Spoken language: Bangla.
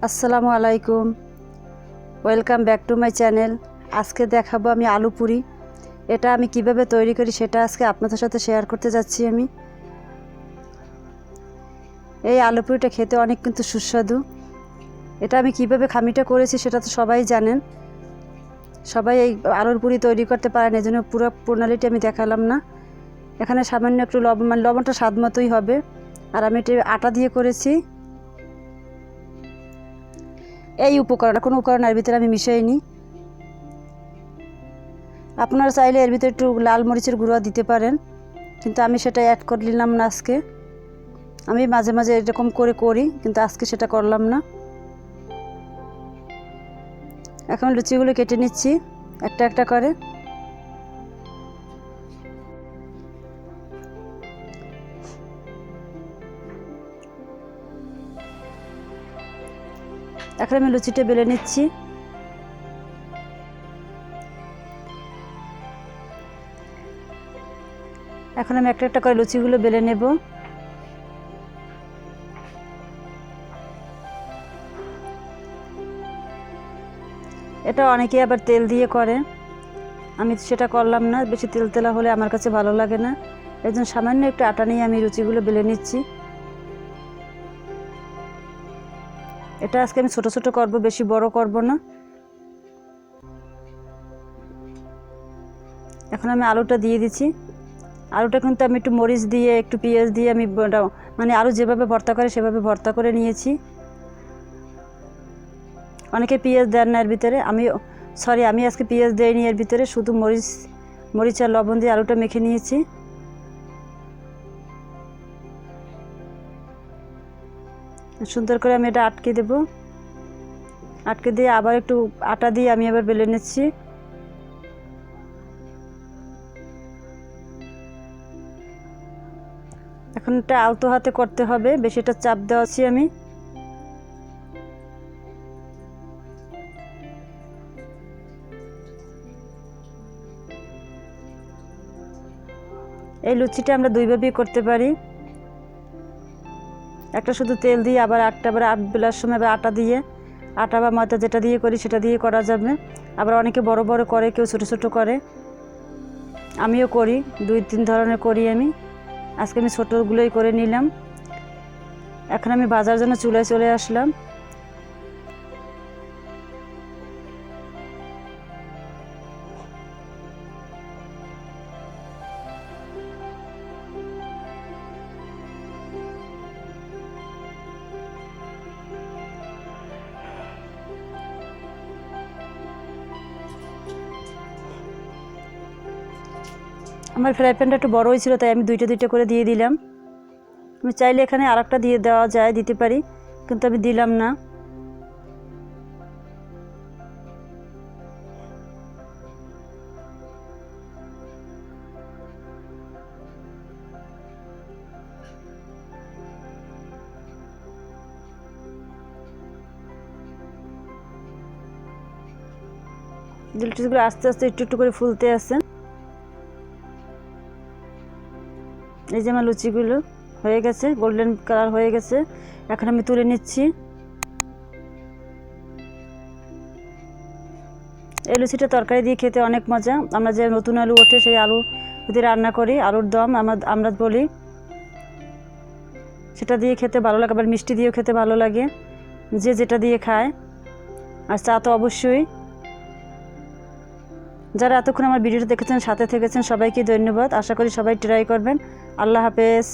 আসসালামু আলাইকুম, welcome back to my channel. আজকে দেখাবো আমি আলু পুরি। এটা আমি কিভাবে তৈরি করি সেটা আজকে আপনাদের সাথে শেয়ার করতে যাচ্ছি আমি। এই আলু পুরিটা খেতে অনেক কিন্তু সুস্বাদু। এটা আমি কিভাবে খামিটা করেছি সেটা তো সবাই জানেন। সবাই এই আলুর পুরি তৈরি করতে পারেন, এই জন্য পুরো প্রণালীটি আমি দেখালাম না। এখানে সামান্য একটু লবণ, মানে লবণটা স্বাদ মতোই হবে। আর আমি এটা আটা দিয়ে করেছি। এই উপকরণ, কোনো উপকরণ এর ভিতরে আমি মিশাইনি। আপনারা চাইলে এর ভিতরে একটু লাল মরিচের গুঁড়ো দিতে পারেন, কিন্তু আমি সেটা অ্যাড করে নিলাম না আজকে। আমি মাঝে মাঝে এরকম করে করি, কিন্তু আজকে সেটা করলাম না। এখন লুচিগুলো কেটে নিচ্ছি একটা একটা করে। এখন আমি লুচিটা বেলে নিচ্ছি। এখন আমি একটা একটা করে লুচিগুলো বেলে নেব। এটা অনেকে আবার তেল দিয়ে করে, আমি সেটা করলাম না। বেশি তেল তেলা হলে আমার কাছে ভালো লাগে না, এর জন্য সামান্য একটু আটা নিয়ে আমি লুচিগুলো বেলে নিচ্ছি। এটা আজকে আমি ছোট ছোট করব, বেশি বড় করব না। এখন আমি আলুটা দিয়ে দিচ্ছি। আলুটা কিন্তু আমি একটু মরিচ দিয়ে, একটু পেঁয়াজ দিয়ে আমি মানে আলু যেভাবে ভর্তা করে সেভাবে ভর্তা করে নিয়েছি। অনেকে পেঁয়াজ দেন না এর ভিতরে, আমি আজকে পেঁয়াজ দেইনি এর ভিতরে, শুধু মরিচ আর লবণ দিয়ে আলুটা মেখে নিয়েছি। সুন্দর করে আমি এটা আটকে দেব। আটকে দিয়ে আবার একটু আটা দিয়ে আমি আবার বেলে নিচ্ছি। এখন এটা আলতো হাতে করতে হবে, বেশি এটা চাপ দেওয়াছি আমি। এই লুচিটা আমরা দুইভাবেই করতে পারি। একটা শুধু তেল দিয়ে, আবার আট বেলার সময় আবার আটা বা ময়দা যেটা দিয়ে করি সেটা দিয়ে করা যাবে। আবার অনেকে বড় বড় করে, কেউ ছোট ছোট করে। আমিও করি, 2-3 ধরনের করি আমি। আজকে আমি ছোটোগুলোই করে নিলাম। এখন আমি বাজার জন্য চুলায় চলে আসলাম। আমার ফ্রাই প্যানটা একটু বড়ই ছিল, তাই আমি দুইটা করে দিয়ে দিলাম। আমি চাইলে এখানে আরেকটা দিয়ে দেওয়া যায়, দিতে পারি, কিন্তু আমি দিলাম না। লুচিগুলো আস্তে আস্তে একটু একটু করে ফুলতে আছে। এই যে আমার লুচিগুলো হয়ে গেছে, গোল্ডেন কালার হয়ে গেছে। এখন আমি তুলে নিচ্ছি। এই লুচিটা তরকারি দিয়ে খেতে অনেক মজা। আমরা যে নতুন আলু ওঠে সেই আলু যদি রান্না করি, আলুর দম আমরা বলি, সেটা দিয়ে খেতে ভালো লাগে। আবার মিষ্টি দিয়েও খেতে ভালো লাগে, যে যেটা দিয়ে খায়। আর চা তো অবশ্যই। যারা এতক্ষণ আমার ভিডিওটা দেখেছেন, সাথে থেকেছেন, সবাইকে ধন্যবাদ। আশা করি সবাই ট্রাই করবেন। আল্লাহ হাফেজ।